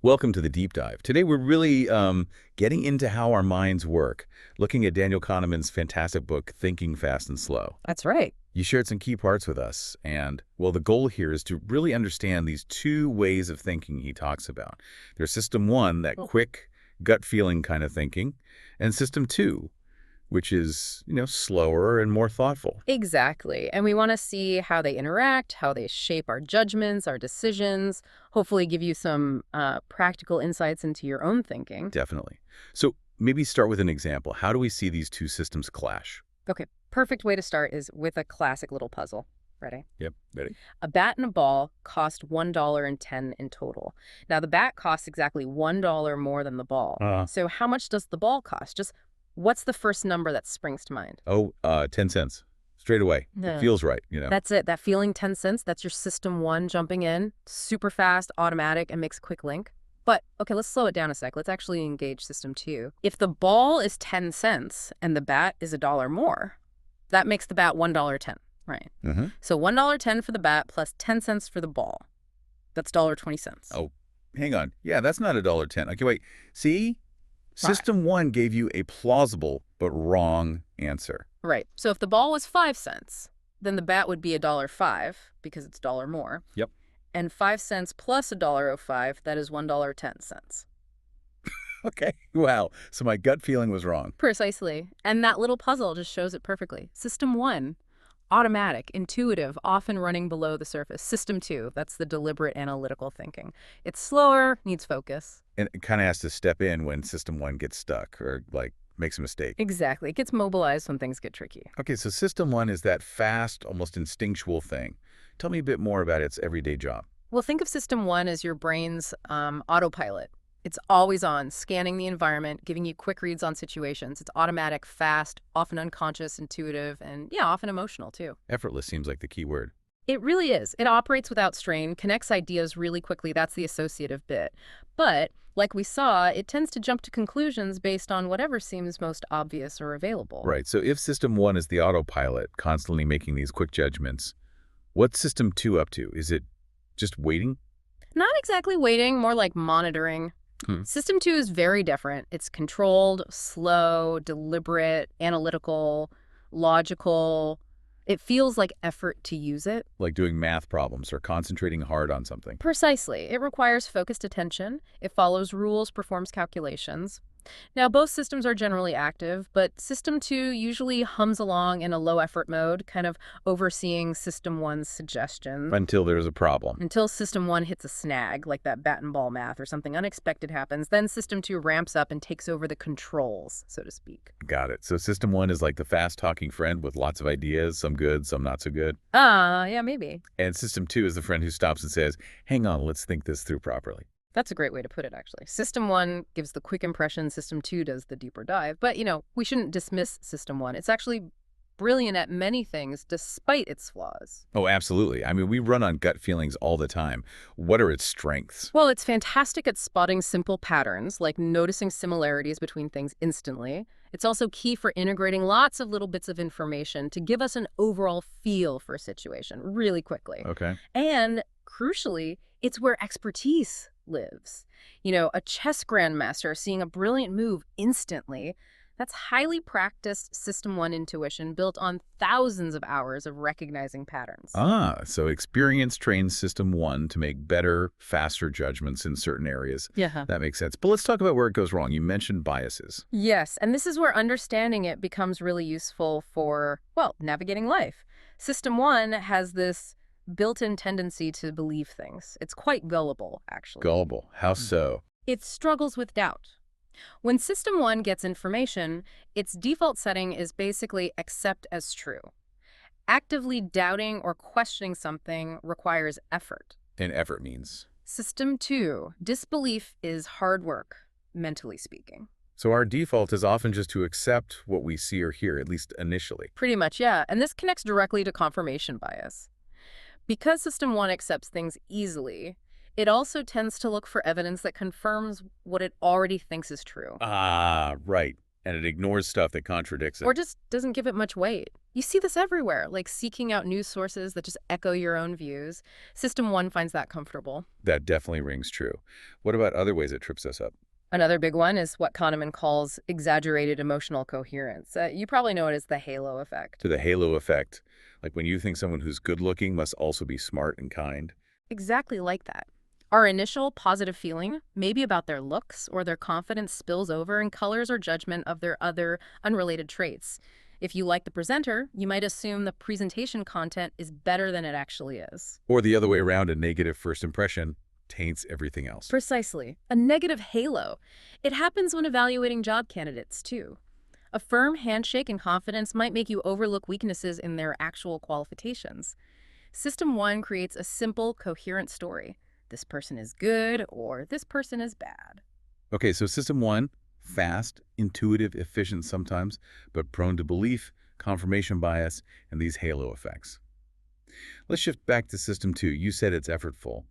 Welcome to the deep dive. Today we're really getting into how our minds work, looking at Daniel Kahneman's fantastic book, Thinking Fast and Slow. That's right. You shared some key parts with us, and, well, the goal here is to really understand these two ways of thinking he talks about. There's system one, that quick, gut feeling kind of thinking, and system two, which is, slower and more thoughtful. Exactly. And we want to see how they interact, how they shape our judgments, our decisions, hopefully give you some practical insights into your own thinking. Definitely. So maybe start with an example. How do we see these two systems clash? Okay, perfect way to start is with a classic little puzzle. Ready? Yep, ready? A bat and a ball cost $1.10 in total. Now, the bat costs exactly $1 more than the ball. So how much does the ball cost? Just what's the first number that springs to mind? 10 cents. Straight away. It feels right. That's it. That feeling 10 cents, that's your system one jumping in, super fast, automatic, and makes a quick link. But, okay, let's slow it down a sec. Let's actually engage system two. If the ball is 10 cents and the bat is $1 more, that makes the bat $1.10, right? So $1.10 for the bat plus 10 cents for the ball. That's $1.20. Oh, hang on. Yeah, that's not $1.10. Okay, wait. See? Why? System one gave you a plausible but wrong answer. Right. So if the ball was 5 cents, then the bat would be $1.05 because it's $1 more. Yep. And 5 cents plus $1.05, that is $1.10. Okay. Wow. So my gut feeling was wrong. Precisely. And that little puzzle just shows it perfectly. System one, automatic, intuitive, often running below the surface. System two, that's the deliberate analytical thinking. It's slower, needs focus. And it kind of has to step in when system one gets stuck or, makes a mistake. Exactly. It gets mobilized when things get tricky. Okay, so system one is that fast, almost instinctual thing. Tell me a bit more about its everyday job. Well, think of system one as your brain's autopilot. It's always on, scanning the environment, giving you quick reads on situations. It's automatic, fast, often unconscious, intuitive, and yeah, often emotional too. Effortless seems like the key word. It really is. It operates without strain, connects ideas really quickly. That's the associative bit. But like we saw, it tends to jump to conclusions based on whatever seems most obvious or available. Right, so if system one is the autopilot, constantly making these quick judgments, what's system two up to? Is it just waiting? Not exactly waiting, more like monitoring. System two is very different. It's controlled, slow, deliberate, analytical, logical. It feels like effort to use it. Like doing math problems or concentrating hard on something. Precisely. It requires focused attention. It follows rules, performs calculations. Now, both systems are generally active, but System 2 usually hums along in a low-effort mode, kind of overseeing System 1's suggestions. Until there's a problem. Until System 1 hits a snag, like that bat and ball math or something unexpected happens, then System 2 ramps up and takes over the controls, so to speak. Got it. So system one is like the fast-talking friend with lots of ideas, some good, some not so good. Yeah, maybe. And system two is the friend who stops and says, hang on, let's think this through properly. That's a great way to put it, actually. System 1 gives the quick impression. System 2 does the deeper dive. But, we shouldn't dismiss System 1. It's actually brilliant at many things despite its flaws. Oh, absolutely. I mean, we run on gut feelings all the time. What are its strengths? Well, it's fantastic at spotting simple patterns, like noticing similarities between things instantly. It's also key for integrating lots of little bits of information to give us an overall feel for a situation really quickly. Okay. And, crucially, it's where expertise lives. A chess grandmaster seeing a brilliant move instantly, that's highly practiced System 1 intuition built on thousands of hours of recognizing patterns. So experience trains system one to make better, faster judgments in certain areas. Yeah. That makes sense. But let's talk about where it goes wrong. You mentioned biases. Yes, and this is where understanding it becomes really useful for, navigating life. System 1 has this built-in tendency to believe things. It's quite gullible, actually. Gullible. How so? It struggles with doubt. When System 1 gets information, its default setting is basically accept as true. Actively doubting or questioning something requires effort. And effort means? System 2, disbelief is hard work, mentally speaking. So our default is often just to accept what we see or hear, at least initially. Pretty much, yeah. And this connects directly to confirmation bias. Because System 1 accepts things easily, it also tends to look for evidence that confirms what it already thinks is true. Right. And it ignores stuff that contradicts or it. just doesn't give it much weight. You see this everywhere, like seeking out news sources that just echo your own views. System 1 finds that comfortable. That definitely rings true. What about other ways it trips us up? Another big one is what Kahneman calls exaggerated emotional coherence. You probably know it as the halo effect. To the halo effect, like when you think someone who's good-looking must also be smart and kind. Exactly like that. Our initial positive feeling, maybe about their looks or their confidence, spills over and colors our judgment of their other unrelated traits. If you like the presenter, you might assume the presentation content is better than it actually is. Or the other way around, a negative first impression taints everything else. Precisely. A negative halo. It happens when evaluating job candidates, too. A firm handshake and confidence might make you overlook weaknesses in their actual qualifications. System 1 creates a simple, coherent story. This person is good or this person is bad. Okay, so system 1, fast, intuitive, efficient sometimes, but prone to belief, confirmation bias, and these halo effects. Let's shift back to system 2. You said it's effortful.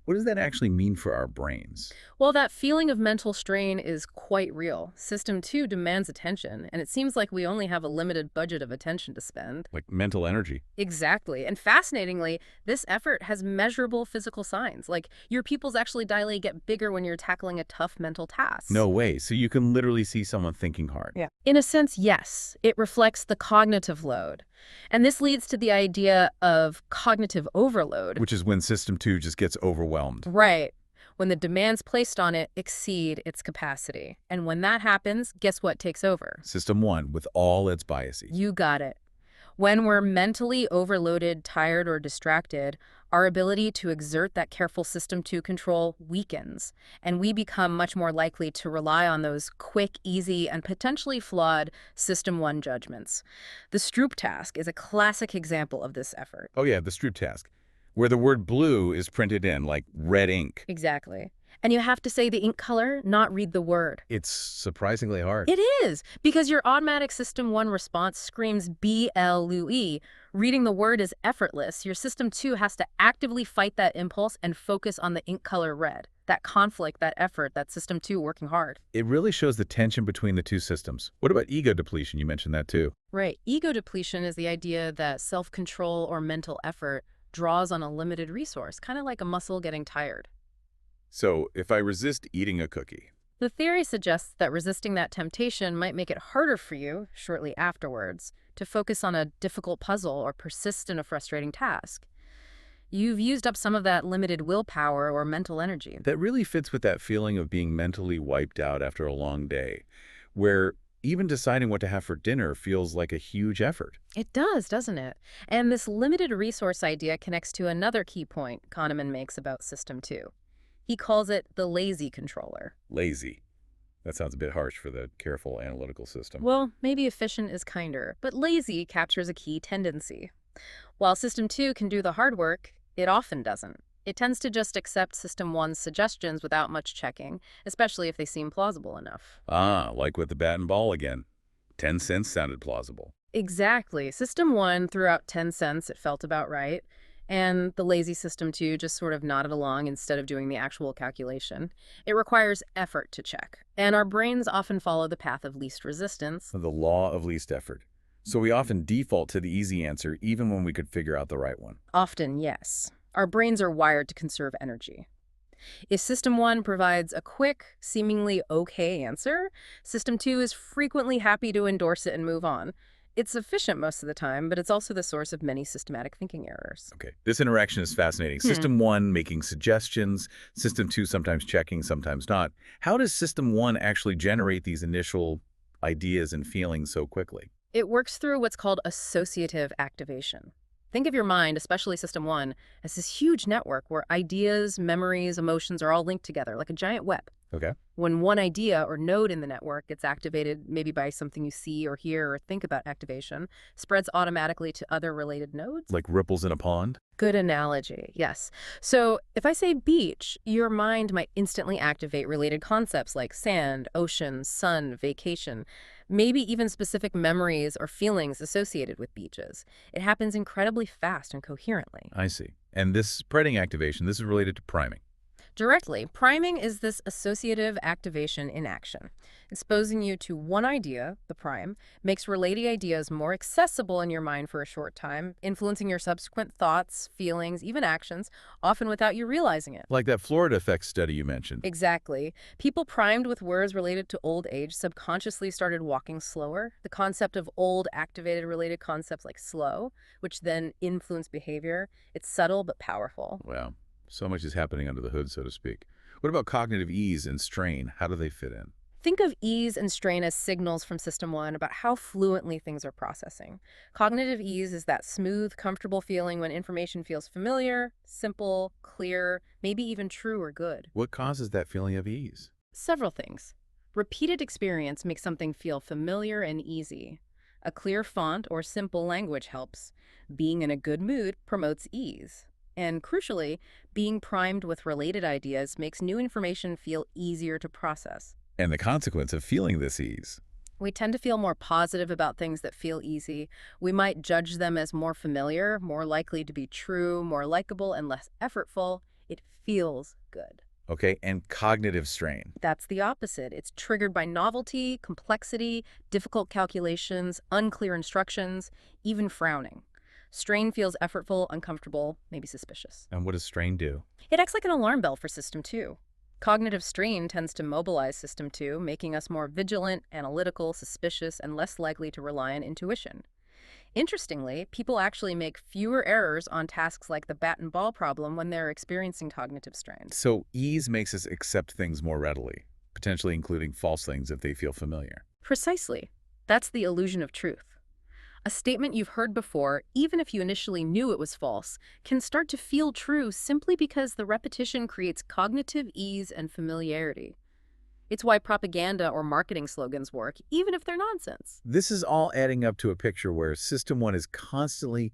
What does that actually mean for our brains? Well, that feeling of mental strain is quite real. System 2 demands attention, and it seems like we only have a limited budget of attention to spend. Like mental energy. Exactly. And fascinatingly, this effort has measurable physical signs. Like your pupils actually dilate, get bigger when you're tackling a tough mental task. No way. So you can literally see someone thinking hard. Yeah. In a sense, yes. It reflects the cognitive load. And this leads to the idea of cognitive overload. Which is when system 2 just gets overwhelmed. Right. When the demands placed on it exceed its capacity. And when that happens, guess what takes over? System 1, with all its biases. You got it. When we're mentally overloaded, tired, or distracted, our ability to exert that careful system 2 control weakens, and we become much more likely to rely on those quick, easy, and potentially flawed system 1 judgments. The Stroop task is a classic example of this effort. Oh yeah, the Stroop task, where the word blue is printed in, like red ink. Exactly. And you have to say the ink color, not read the word. It's surprisingly hard. It is, because your automatic system 1 response screams BLUE. Reading the word is effortless. Your system 2 has to actively fight that impulse and focus on the ink color red. That conflict, that effort, that system 2 working hard. It really shows the tension between the two systems. What about ego depletion? You mentioned that too. Right. Ego depletion is the idea that self-control or mental effort draws on a limited resource, kind of like a muscle getting tired. So if I resist eating a cookie, The theory suggests that resisting that temptation might make it harder for you, shortly afterwards, to focus on a difficult puzzle or persist in a frustrating task. You've used up some of that limited willpower or mental energy. that really fits with that feeling of being mentally wiped out after a long day, where even deciding what to have for dinner feels like a huge effort. It does, doesn't it? And this limited resource idea connects to another key point Kahneman makes about System 2. He calls it the lazy controller. Lazy. That sounds a bit harsh for the careful analytical system. Well, maybe efficient is kinder, but lazy captures a key tendency. While System 2 can do the hard work, it often doesn't. It tends to just accept System 1's suggestions without much checking, especially if they seem plausible enough. Ah, like with the bat and ball again. 10 cents sounded plausible. Exactly. System 1 threw out 10 cents, it felt about right, and the lazy System 2 just sort of nodded along instead of doing the actual calculation. It requires effort to check, and our brains often follow the path of least resistance. The law of least effort. So we often default to the easy answer even when we could figure out the right one. Often, yes. Our brains are wired to conserve energy. If System 1 provides a quick, seemingly okay answer, System 2 is frequently happy to endorse it and move on. It's efficient most of the time, but it's also the source of many systematic thinking errors. Okay, this interaction is fascinating. System 1 making suggestions, System 2 sometimes checking, sometimes not. How does System 1 actually generate these initial ideas and feelings so quickly? It works through what's called associative activation. Think of your mind, especially System 1, as this huge network where ideas, memories, emotions are all linked together like a giant web. Okay. When one idea or node in the network gets activated, maybe by something you see or hear or think about activation, spreads automatically to other related nodes. Like ripples in a pond? Good analogy, yes. So if I say beach, your mind might instantly activate related concepts like sand, ocean, sun, vacation, maybe even specific memories or feelings associated with beaches. It happens incredibly fast and coherently. I see. And this spreading activation, this is related to priming. Directly, priming is this associative activation in action. Exposing you to one idea, the prime, makes related ideas more accessible in your mind for a short time, influencing your subsequent thoughts, feelings, even actions, often without you realizing it. Like that Florida effect study you mentioned. Exactly. People primed with words related to old age subconsciously started walking slower. The concept of old activated related concepts like slow, which then influence behavior. It's subtle but powerful. Wow. So much is happening under the hood, so to speak. What about cognitive ease and strain? How do they fit in? Think of ease and strain as signals from System 1 about how fluently things are processing. Cognitive ease is that smooth, comfortable feeling when information feels familiar, simple, clear, maybe even true or good. What causes that feeling of ease? Several things. Repeated experience makes something feel familiar and easy. A clear font or simple language helps. Being in a good mood promotes ease. And crucially, being primed with related ideas makes new information feel easier to process. And the consequence of feeling this ease. We tend to feel more positive about things that feel easy. We might judge them as more familiar, more likely to be true, more likable, and less effortful. It feels good. Okay, and cognitive strain. That's the opposite. It's triggered by novelty, complexity, difficult calculations, unclear instructions, even frowning. Strain feels effortful, uncomfortable, maybe suspicious. And what does strain do? It acts like an alarm bell for System 2. Cognitive strain tends to mobilize System 2, making us more vigilant, analytical, suspicious, and less likely to rely on intuition. Interestingly, people actually make fewer errors on tasks like the bat and ball problem when they're experiencing cognitive strain. So ease makes us accept things more readily, potentially including false things if they feel familiar. Precisely. That's the illusion of truth. A statement you've heard before, even if you initially knew it was false, can start to feel true simply because the repetition creates cognitive ease and familiarity. It's why propaganda or marketing slogans work, even if they're nonsense. This is all adding up to a picture where System 1 is constantly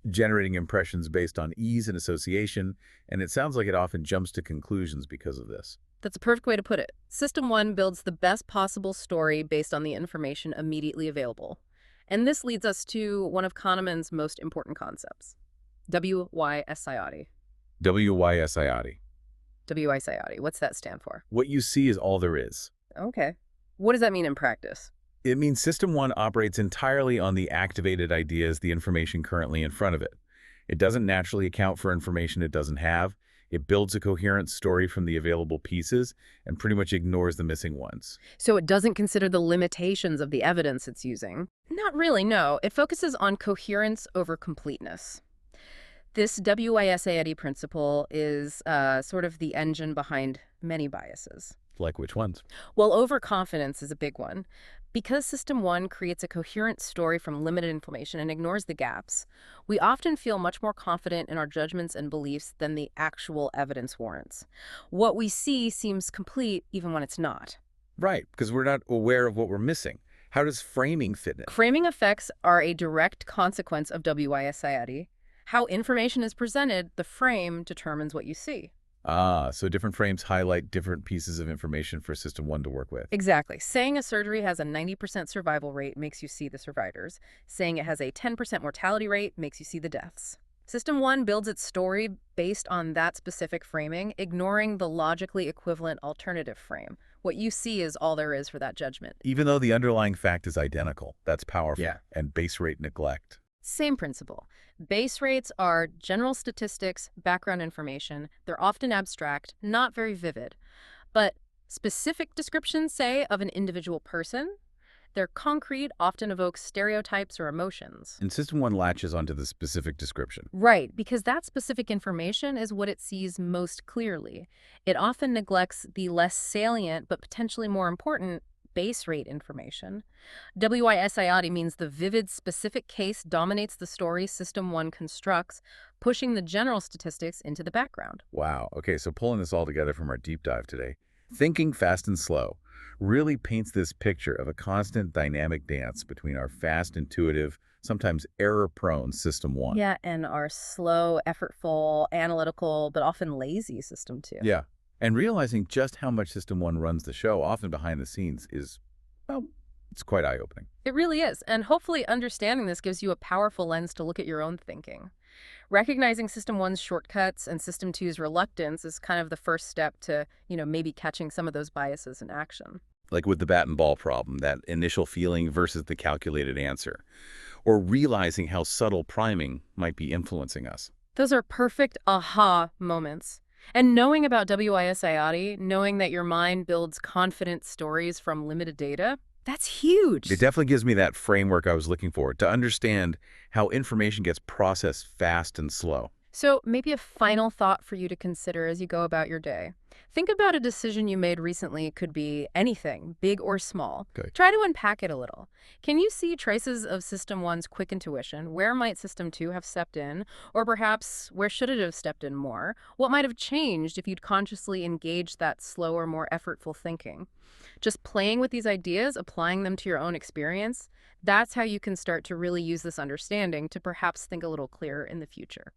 generating impressions based on ease and association, and it sounds like it often jumps to conclusions because of this. That's a perfect way to put it. System 1 builds the best possible story based on the information immediately available. And this leads us to one of Kahneman's most important concepts, WYSIOD. WYSIOD. WYSIOD, what's that stand for? What you see is all there is. Okay. What does that mean in practice? It means System 1 operates entirely on the activated ideas, the information currently in front of it. It doesn't naturally account for information it doesn't have. It builds a coherent story from the available pieces and pretty much ignores the missing ones. So it doesn't consider the limitations of the evidence it's using? Not really, no. It focuses on coherence over completeness. This WISAID principle is sort of the engine behind many biases. Like which ones? Well, overconfidence is a big one. Because System 1 creates a coherent story from limited information and ignores the gaps, we often feel much more confident in our judgments and beliefs than the actual evidence warrants. What we see seems complete even when it's not. Right, because we're not aware of what we're missing. How does framing fit in? Framing effects are a direct consequence of WISAID. How information is presented, the frame determines what you see. So different frames highlight different pieces of information for System 1 to work with. Exactly. Saying a surgery has a 90% survival rate makes you see the survivors. Saying it has a 10% mortality rate makes you see the deaths. System 1 builds its story based on that specific framing, ignoring the logically equivalent alternative frame. What you see is all there is for that judgment. Even though the underlying fact is identical, that's powerful. Yeah. And base rate neglect. Same principle. Base rates are general statistics, background information. They're often abstract, not very vivid. But specific descriptions, say, of an individual person, they're concrete, often evoke stereotypes or emotions. And System 1 latches onto the specific description. Right, because that specific information is what it sees most clearly. It often neglects the less salient but potentially more important base rate information. WISIOD means the vivid, specific case dominates the story System 1 constructs, pushing the general statistics into the background. Wow. Okay, so pulling this all together from our deep dive today, thinking fast and slow really paints this picture of a constant dynamic dance between our fast, intuitive, sometimes error-prone System 1. Yeah, and our slow, effortful, analytical, but often lazy System 2. Yeah. And realizing just how much System 1 runs the show, often behind the scenes, is, well, it's quite eye-opening. It really is, and hopefully understanding this gives you a powerful lens to look at your own thinking. Recognizing System 1's shortcuts and System 2's reluctance is kind of the first step to, maybe catching some of those biases in action. Like with the bat and ball problem, that initial feeling versus the calculated answer. Or realizing how subtle priming might be influencing us. Those are perfect aha moments. And knowing about WIS-IoT, knowing that your mind builds confident stories from limited data, that's huge. It definitely gives me that framework I was looking for to understand how information gets processed fast and slow. So maybe a final thought for you to consider as you go about your day. Think about a decision you made recently. It could be anything, big or small. Okay. Try to unpack it a little. Can you see traces of System 1's quick intuition? Where might System 2 have stepped in? Or perhaps where should it have stepped in more? What might have changed if you'd consciously engaged that slower, more effortful thinking? Just playing with these ideas, applying them to your own experience, that's how you can start to really use this understanding to perhaps think a little clearer in the future.